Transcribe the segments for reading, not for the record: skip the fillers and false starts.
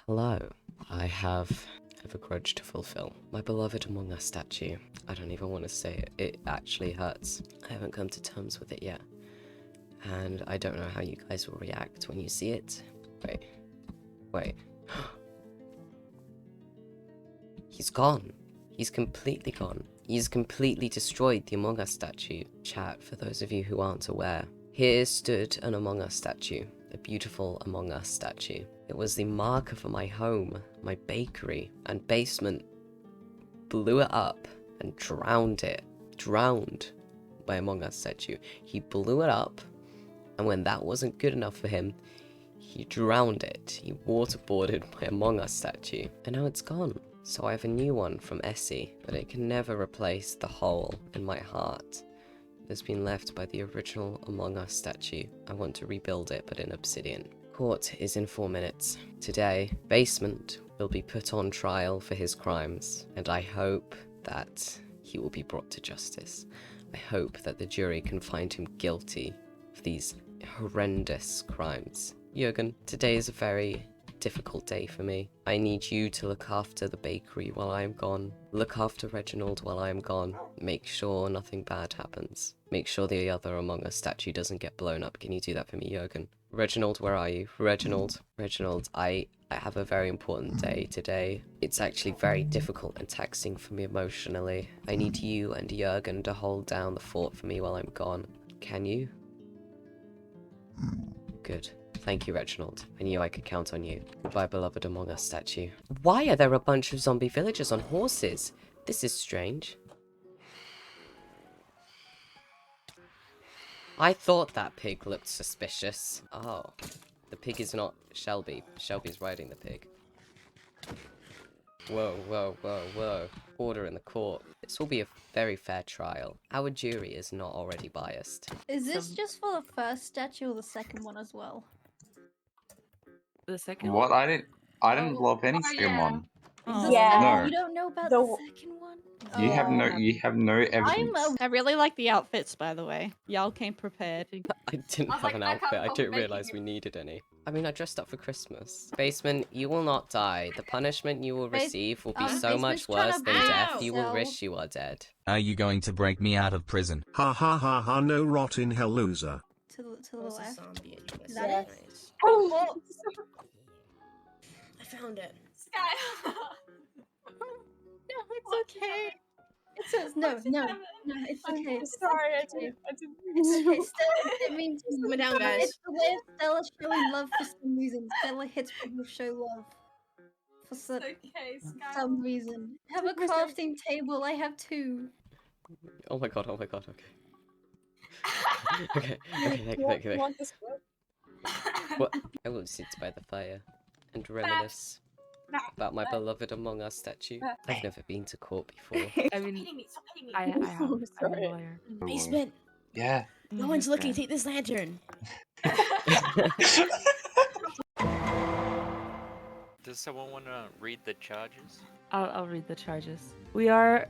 Hello. I have a grudge to fulfill. My beloved Among Us statue. I don't even want to say it. It actually hurts. I haven't come to terms with it yet. And I don't know how you guys will react when you see it. Wait. He's gone. He's completely gone. He's completely destroyed the Among Us statue. Chat, for those of you who aren't aware. Here stood an Among Us statue. A beautiful Among Us statue. It was the marker for my home, my bakery, and basement. Blew it up and drowned it. Drowned my Among Us statue. He blew it up, and when that wasn't good enough for him, he drowned it. He waterboarded my Among Us statue, and now it's gone. So I have a new one from Essie, but it can never replace the hole in my heart that's been left by the original Among Us statue. I want to rebuild it, but in obsidian. Court is in 4 minutes. Today, Basement will be put on trial for his crimes, and I hope that he will be brought to justice. I hope that the jury can find him guilty of these horrendous crimes. Jürgen, today is a very difficult day for me. I need you to look after the bakery while I am gone. Look after Reginald while I am gone. Make sure nothing bad happens. Make sure the other Among Us statue doesn't get blown up. Can you do that for me, Jürgen? Reginald, where are you? Reginald, I have a very important day today. It's actually very difficult and taxing for me emotionally. I need you and Jürgen to hold down the fort for me while I'm gone. Can you? Good. Thank you, Reginald. I knew I could count on you. Goodbye, beloved Among Us statue. Why are there a bunch of zombie villagers on horses? This is strange. I thought that pig looked suspicious. Oh. The pig is not Shelby. Shelby's riding the pig. Whoa, whoa, whoa, whoa. Order in the court. This will be a very fair trial. Our jury is not already biased. Is this just for the first statue or the second one as well? The second What? one? I didn't love any second one. Yeah. No. You don't know about The- the second one? You have no evidence. I really like the outfits, by the way. Y'all came prepared. I didn't have an outfit. I didn't realize we needed any. I mean, I dressed up for Christmas. Basement, you will not die. The punishment you will receive will be so much Basement's trying worse to than ban death. You will himself. wish you are dead. Are you going to break me out of prison? Ha ha ha ha, no rot in hell, loser. To the left. Is that Yes. it? Oh, I found it. Sky. No, it's okay. It says no, it's okay. I'm sorry, I It's okay. didn't. It's okay. Stella, it means Coming down, guys. It's the way of Stella showing love for some reason. Stella hits people show love for Okay, Sky. some reason. Have a crafting table. I have 2. Oh my god, okay. Okay, thank you. Want this book? What? I will sit by the fire and reminisce about my beloved Among Us statue. I've never been to court before. I mean, Stop hitting me. I have. I'm a Sorry. lawyer. Basement. Yeah. No one's looking. Take this lantern. Does someone want to read the charges? I'll read the charges. We are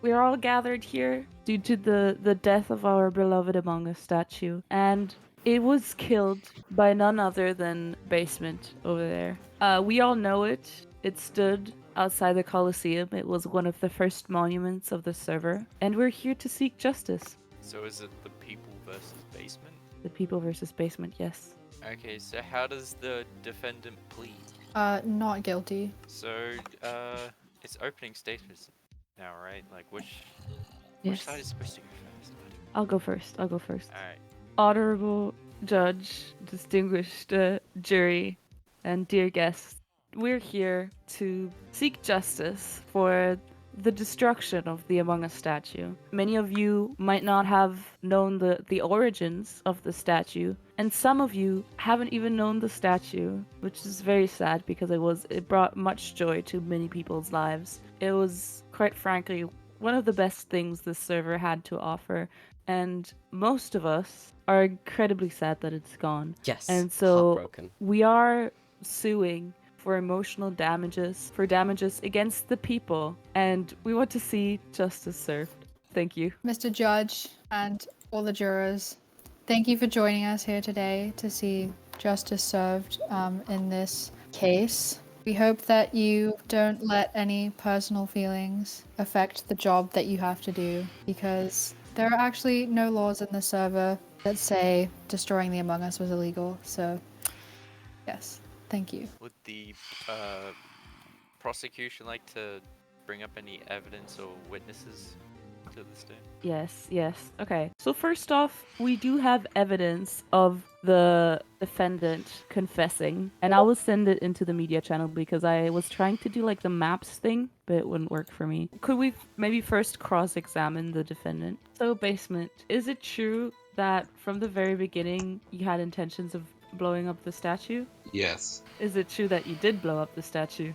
all gathered here due to the death of our beloved Among Us statue, and it was killed by none other than Basement over there. We all know it. It stood outside the Colosseum. It was one of the first monuments of the server, and we're here to seek justice. So is it the people versus basement? The people versus Basement, yes. Okay, so how does the defendant plead? Not guilty. So, it's opening statements now, right? Like, which Yes. side is supposed to go first? I'll go first. Alright. Honorable judge, distinguished jury, and dear guests, we're here to seek justice for the destruction of the Among Us statue. Many of you might not have known the origins of the statue, and some of you haven't even known the statue, which is very sad because it brought much joy to many people's lives. It was, quite frankly, one of the best things this server had to offer, and most of us are incredibly sad that it's gone. Yes. And so Heartbroken. we are suing for emotional damages, for damages against the people, and we want to see justice served. Thank you. Mr. Judge and all the jurors, thank you for joining us here today to see justice served in this case. We hope that you don't let any personal feelings affect the job that you have to do, because there are actually no laws in the server that say destroying the Among Us was illegal. So, yes, thank you. Would the prosecution like to bring up any evidence or witnesses to this day? Yes. Okay. So first off, we do have evidence of the defendant confessing, and I will send it into the media channel because I was trying to do like the maps thing, but it wouldn't work for me. Could we maybe first cross-examine the defendant? So Basement, is it true that from the very beginning you had intentions of blowing up the statue? Yes. Is it true that you did blow up the statue?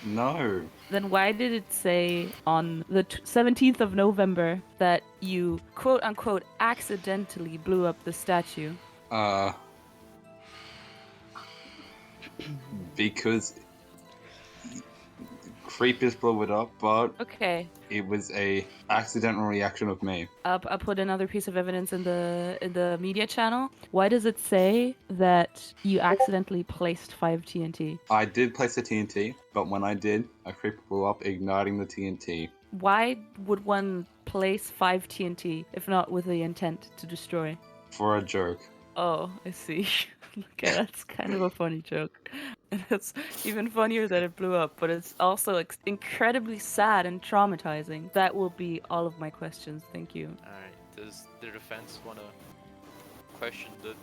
No. Then why did it say on the 17th of November that you quote unquote accidentally blew up the statue? Because creepers blew it up, but Okay. it was a accidental reaction of me. I'll put another piece of evidence in the media channel. Why does it say that you accidentally placed 5 TNT? I did place the TNT, but when I did, a creeper blew up, igniting the TNT. Why would one place 5 TNT if not with the intent to destroy? For a joke. Oh, I see. Okay, that's kind of a funny joke. And it's even funnier that it blew up, but it's also incredibly sad and traumatizing. That will be all of my questions. Thank you. Alright, does the defense want to question the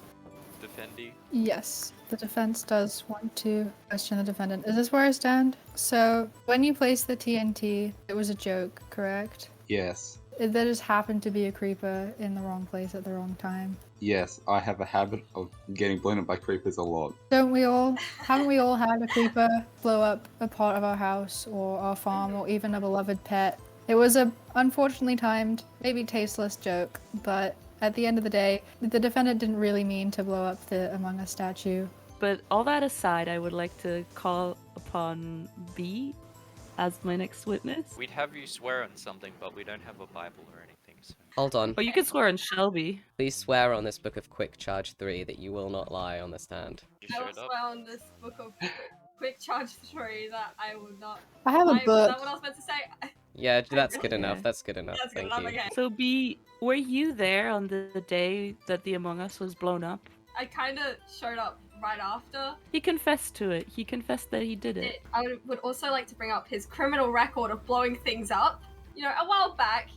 defendee? Yes, the defense does want to question the defendant. Is this where I stand? So, when you placed the TNT, it was a joke, correct? Yes. There just happened to be a creeper in the wrong place at the wrong time. Yes, I have a habit of getting blown up by creepers a lot. Don't we all? Haven't we all had a creeper blow up a part of our house or our farm or even a beloved pet? It was a unfortunately timed, maybe tasteless joke, but at the end of the day, the defendant didn't really mean to blow up the Among Us statue. But all that aside, I would like to call upon B as my next witness. We'd have you swear on something, but we don't have a Bible or anything, so... Hold on. Oh, you can swear on Shelby. Please swear on this book of Quick Charge 3 that you will not lie on the stand. You I will showed up? swear on this book of Quick Charge 3 that I will not. I have a Is book. that what I was meant to say? Yeah, that's good Yeah. enough. That's good enough. That's good Thank enough, you. okay. So B, were you there on the day that the Among Us was blown up? I kind of showed up right after. He confessed to it. He confessed that he did it. I would also like to bring up his criminal record of blowing things up. You know, a while back,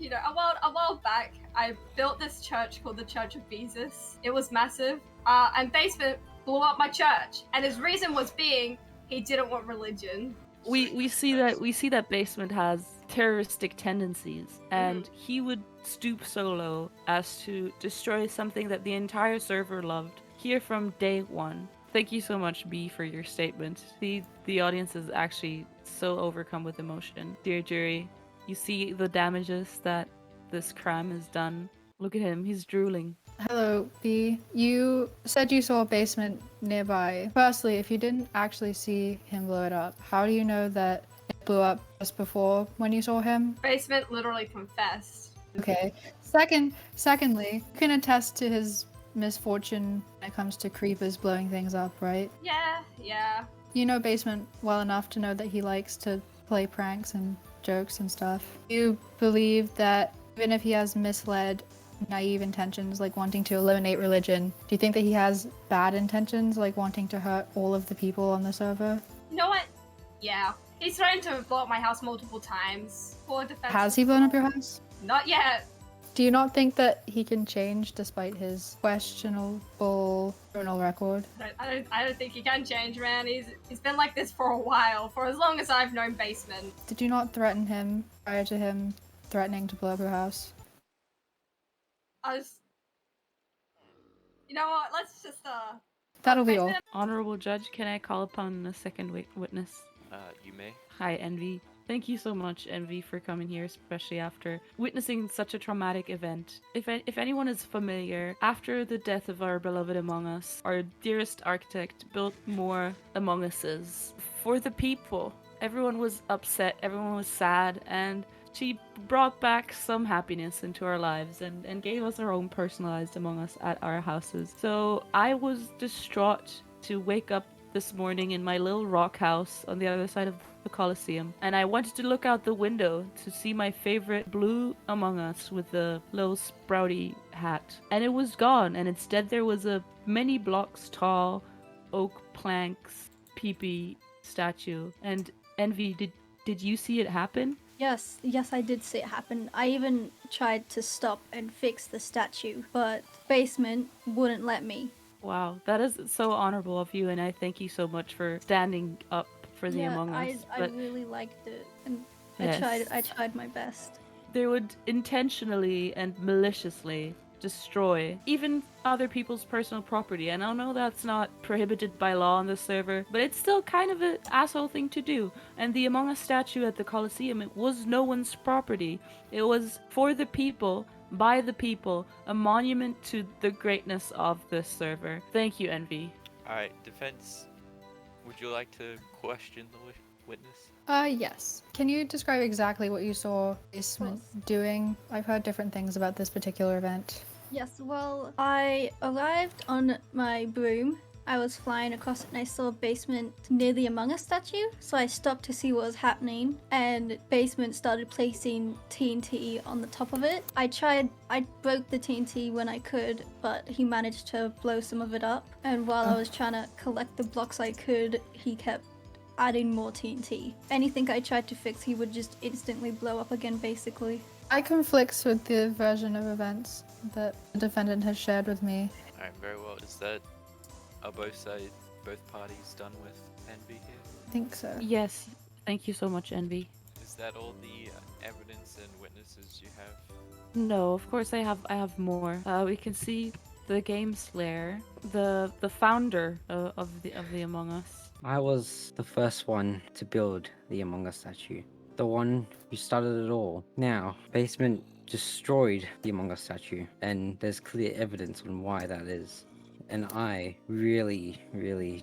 I built this church called the Church of Jesus. It was massive. And Basement blew up my church. And his reason was being he didn't want religion. We see that Basement has terroristic tendencies, and he would stoop so low as to destroy something that the entire server loved here from day one. Thank you so much, B, for your statement. The audience is actually so overcome with emotion. Dear jury, you see the damages that this crime has done. Look at him, he's drooling. Hello, B. You said you saw a basement nearby. Firstly, if you didn't actually see him blow it up, how do you know that it blew up just before when you saw him? Basement literally confessed. Okay. Secondly, you can attest to his misfortune when it comes to creepers blowing things up, right? Yeah. You know Basement well enough to know that he likes to play pranks and jokes and stuff. You believe that even if he has misled, naive intentions like wanting to eliminate religion, do you think that he has bad intentions like wanting to hurt all of the people on the server? You know what? Yeah. He's threatened to blow up my house multiple times. Poor defense. Has he blown up your house? Not yet. Do you not think that he can change despite his questionable criminal record? I don't think he can change, man. He's been like this for a while, for as long as I've known Basement. Did you not threaten him prior to him threatening to blow up your house? You know what? Let's just That'll be all. Honorable Judge, can I call upon a second witness? You may. Hi, Envy. Thank you so much, Envy, for coming here, especially after witnessing such a traumatic event. If anyone is familiar, after the death of our beloved Among Us, our dearest architect built more Among Uses for the people. Everyone was upset, everyone was sad, and She brought back some happiness into our lives and gave us our own personalized Among Us at our houses. So I was distraught to wake up this morning in my little rock house on the other side of the Colosseum, and I wanted to look out the window to see my favorite blue Among Us with the little sprouty hat, and it was gone, and instead there was a many blocks tall oak planks peepee statue. And Envy, did you see it happen? Yes, I did see it happen. I even tried to stop and fix the statue, but Basement wouldn't let me. Wow, that is so honorable of you, and I thank you so much for standing up for the Among Us. I really liked it, and Yes. I tried my best. They would intentionally and maliciously destroy even other people's personal property, and I know that's not prohibited by law on the server, but it's still kind of an asshole thing to do. And the Among Us statue at the Colosseum, it was no one's property. It was for the people, by the people, a monument to the greatness of this server. Thank you, Envy. Alright, Defense, would you like to question the witness? Yes. Can you describe exactly what you saw Basement doing? I've heard different things about this particular event. Yes, well, I arrived on my broom. I was flying across it and I saw a Basement near the Among Us statue, so I stopped to see what was happening, and Basement started placing TNT on the top of it. I broke the TNT when I could, but he managed to blow some of it up, and while I was trying to collect the blocks I could, he kept adding more TNT. Anything I tried to fix, he would just instantly blow up again, basically. I conflicts with the version of events that the defendant has shared with me. Alright, very well. Are both parties done with Envy here? I think so. Yes, thank you so much, Envy. Is that all the evidence and witnesses you have? No, of course I have more. We can see the Game Slayer, the founder of the Among Us. I was the first one to build the Among Us statue. The one who started it all. Now, Basement destroyed the Among Us statue, and there's clear evidence on why that is. And I really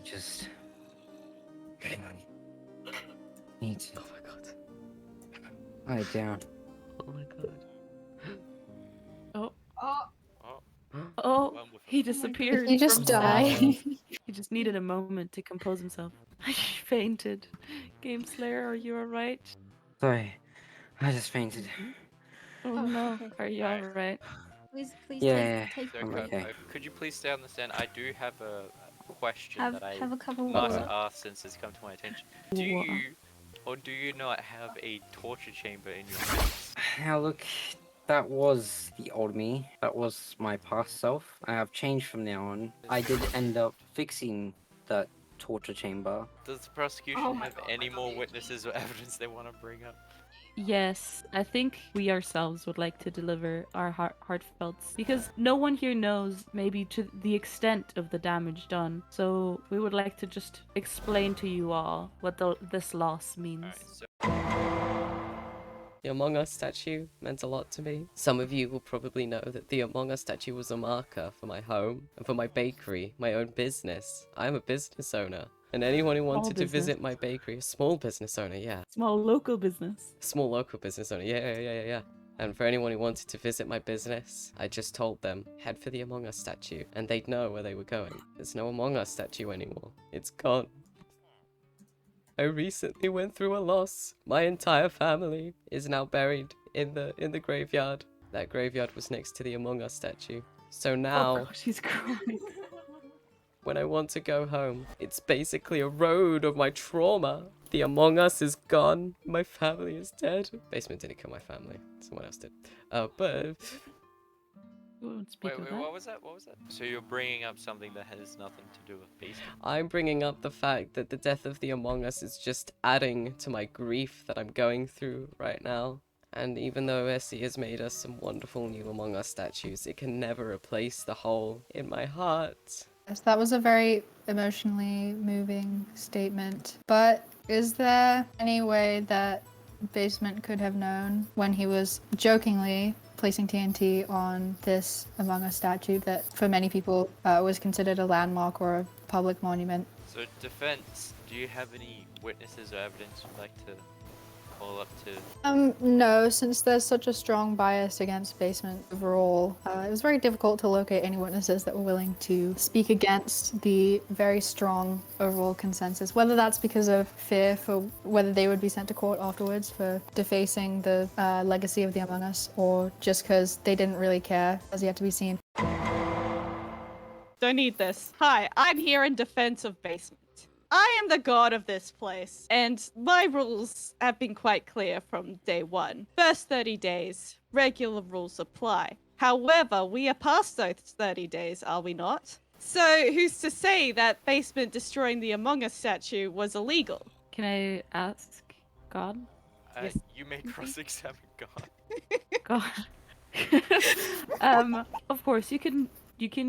just need to lie down. Oh my god. Oh, he disappeared. Did he just from die? sound. He just needed a moment to compose himself. He fainted. Game Slayer, are you alright? Sorry, I just fainted. Oh no, okay. are you alright? Please Yeah. take So, I'm okay. could you please stay on the stand? I do have a question have that I a couple must more. ask since it's come to my attention. Do you not have a torture chamber in your house? Now look, that was the old me. That was my past self. I have changed from now on. I did end up fixing that torture chamber. Does the prosecution have any more witnesses or evidence they want to bring up? Yes, I think we ourselves would like to deliver our heartfelts, because no one here knows maybe to the extent of the damage done. So we would like to just explain to you all what this loss means. The Among Us statue meant a lot to me. Some of you will probably know that the Among Us statue was a marker for my home and for my bakery, my own business. I'm a business owner. And anyone who wanted to visit my bakery, a small business owner, yeah. Small local business. Small local business owner, yeah. And for anyone who wanted to visit my business, I just told them, head for the Among Us statue, and they'd know where they were going. There's no Among Us statue anymore. It's gone. I recently went through a loss. My entire family is now buried in the graveyard. That graveyard was next to the Among Us statue. So now, Oh gosh, he's crying. when I want to go home, it's basically a road of my trauma. The Among Us is gone. My family is dead. Basement didn't kill my family. Someone else did. But We won't speak Wait, of that. what was that? So you're bringing up something that has nothing to do with Basement? I'm bringing up the fact that the death of the Among Us is just adding to my grief that I'm going through right now. And even though Essie has made us some wonderful new Among Us statues, it can never replace the hole in my heart. Yes, that was a very emotionally moving statement. But is there any way that Basement could have known when he was jokingly placing TNT on this Among Us statue that for many people was considered a landmark or a public monument? So, Defense, do you have any witnesses or evidence you'd like to call up to? No, since there's such a strong bias against basement overall, it was very difficult to locate any witnesses that were willing to speak against the very strong overall consensus, whether that's because of fear for whether they would be sent to court afterwards for defacing the legacy of the Among Us, or just because they didn't really care, as yet to be seen. Don't need this. Hi, I'm here in defense of basement. I am the god of this place, and my rules have been quite clear from day one. First 30 days, regular rules apply. However, we are past those 30 days, are we not? So who's to say that basement destroying the Among Us statue was illegal? Can I ask God? Yes. You may cross-examine God. God. Of course, you can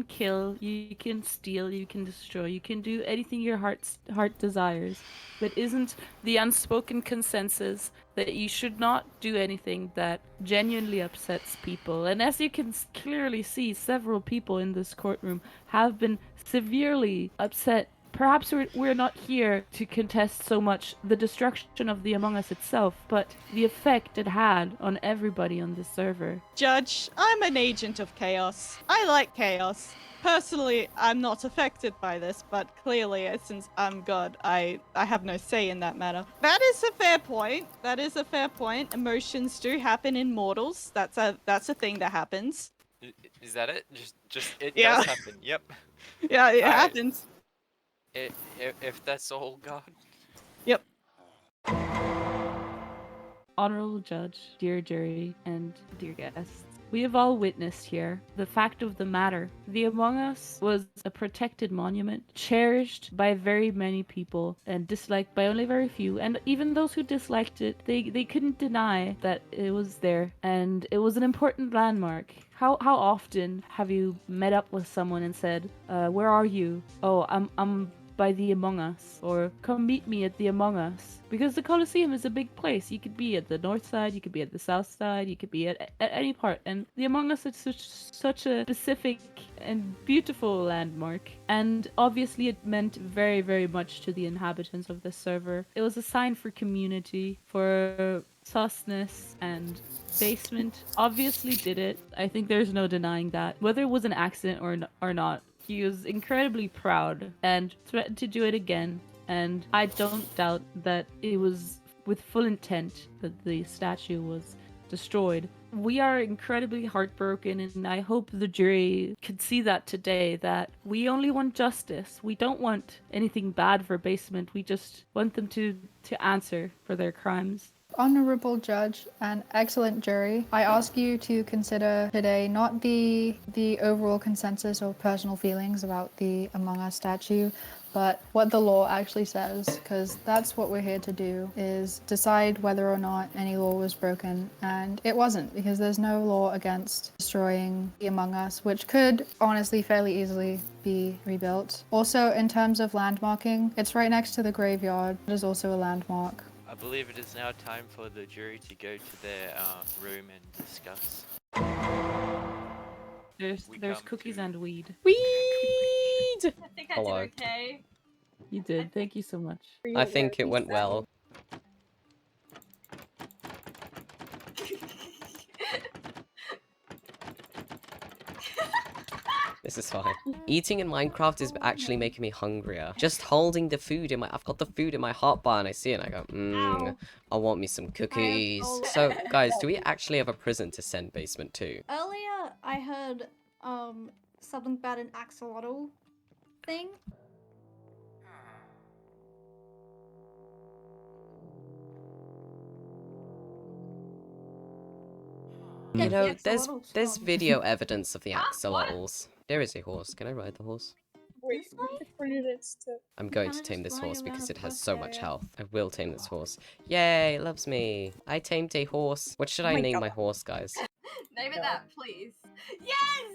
kill, you can steal, you can destroy, you can do anything your heart desires. But isn't the unspoken consensus that you should not do anything that genuinely upsets people? And as you can clearly see, several people in this courtroom have been severely upset. Perhaps we're not here to contest so much the destruction of the Among Us itself, but the effect it had on everybody on this server. Judge, I'm an agent of chaos. I like chaos. Personally, I'm not affected by this, but clearly, since I'm God, I have no say in that matter. That is a fair point. That is a fair point. Emotions do happen in mortals. That's a thing that happens. Is that it? Just it Yeah. does happen. Yep. Yeah, it Alright. happens. If that's all, God. Yep. Honorable Judge, dear jury, and dear guests, we have all witnessed here the fact of the matter. The Among Us was a protected monument, cherished by very many people and disliked by only very few. And even those who disliked it, they couldn't deny that it was there, and it was an important landmark. How often have you met up with someone and said, "Where are you?" "Oh, I'm by the Among Us," or "Come meet me at the Among Us." Because the Colosseum is a big place. You could be at the north side, you could be at the south side, you could be at any part. And the Among Us is such a specific and beautiful landmark. And obviously it meant very, very much to the inhabitants of the server. It was a sign for community, for susness, and basement obviously did it. I think there's no denying that. Whether it was an accident or not, he was incredibly proud and threatened to do it again. And I don't doubt that it was with full intent that the statue was destroyed. We are incredibly heartbroken, and I hope the jury could see that today, that we only want justice. We don't want anything bad for basement. We just want them to answer for their crimes. Honorable Judge and excellent jury, I ask you to consider today not the overall consensus or personal feelings about the Among Us statue, but what the law actually says, because that's what we're here to do, is decide whether or not any law was broken. And it wasn't, because there's no law against destroying the Among Us, which could honestly fairly easily be rebuilt. Also, in terms of landmarking, it's right next to the graveyard. It is also a landmark. I believe it is now time for the jury to go to their room and discuss. There's cookies and weed. Weed! I think I Hello. did okay. You did. Thank you so much. I think it went well. This is fine. Eating in Minecraft is actually making me hungrier. Just holding the food in I've got the food in my hotbar and I see it and I go, I want me some cookies. So, guys, do we actually have a prison to send basement to? Earlier, I heard something about an axolotl thing. You Yeah, know, the there's axolotls from- video evidence of the axolotls. There is a horse. Can I ride the horse? Wait, I'm going to tame this horse because it has so much health. I will tame this horse. Yay, it loves me. I tamed a horse. What should I name my horse, guys? Name it that, please. Yes!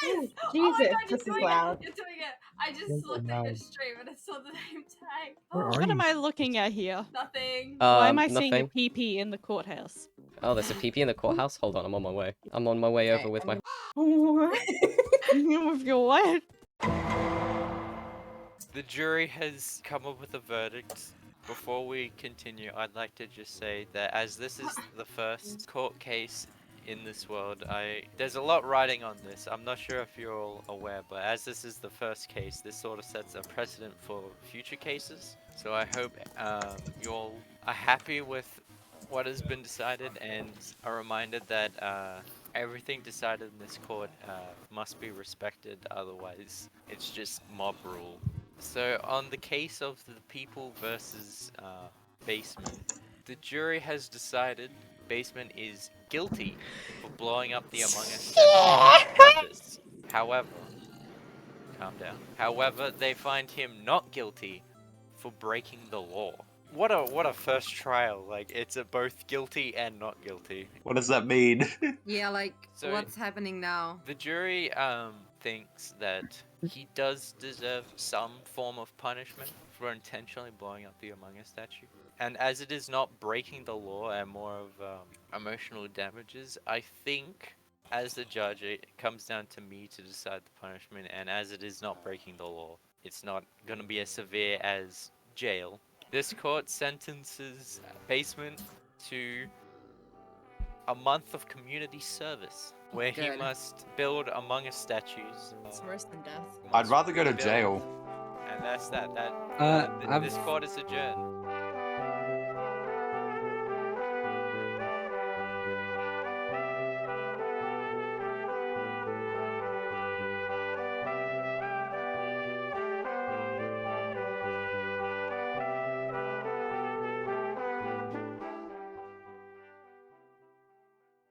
Yes! Ooh, Oh my Jesus, God, you're this is doing loud. it! You're doing it! I just looked at your stream and I saw the name tag. What am I looking at here? Nothing. Why am I seeing a Nothing. PP in the courthouse? Oh, there's a PP in the courthouse? Hold on, I'm on my way. I'm on my way over with my... With your what? The jury has come up with a verdict. Before we continue, I'd like to just say that as this is the first court case in this world, there's a lot riding on this. I'm not sure if you're all aware, but as this is the first case, this sort of sets a precedent for future cases. So I hope you all are happy with what has been decided and are reminded that everything decided in this court must be respected, otherwise it's just mob rule. So on the case of the people versus Basement, the jury has decided Basement is guilty for blowing up the Among Us statue on purpose. However, calm down. However, they find him not guilty for breaking the law. What a first trial. Like, it's a both guilty and not guilty. What does that mean? Yeah, like, So what's happening now? the jury thinks that he does deserve some form of punishment for intentionally blowing up the Among Us statue. And as it is not breaking the law and more of emotional damages, I think as the judge it comes down to me to decide the punishment, and as it is not breaking the law, it's not going to be as severe as jail. This court sentences Basement to a month of community service, where he Good. must build Among Us statues. It's worse than death. I'd rather go to Build. jail. And that's that. I've- This court is adjourned.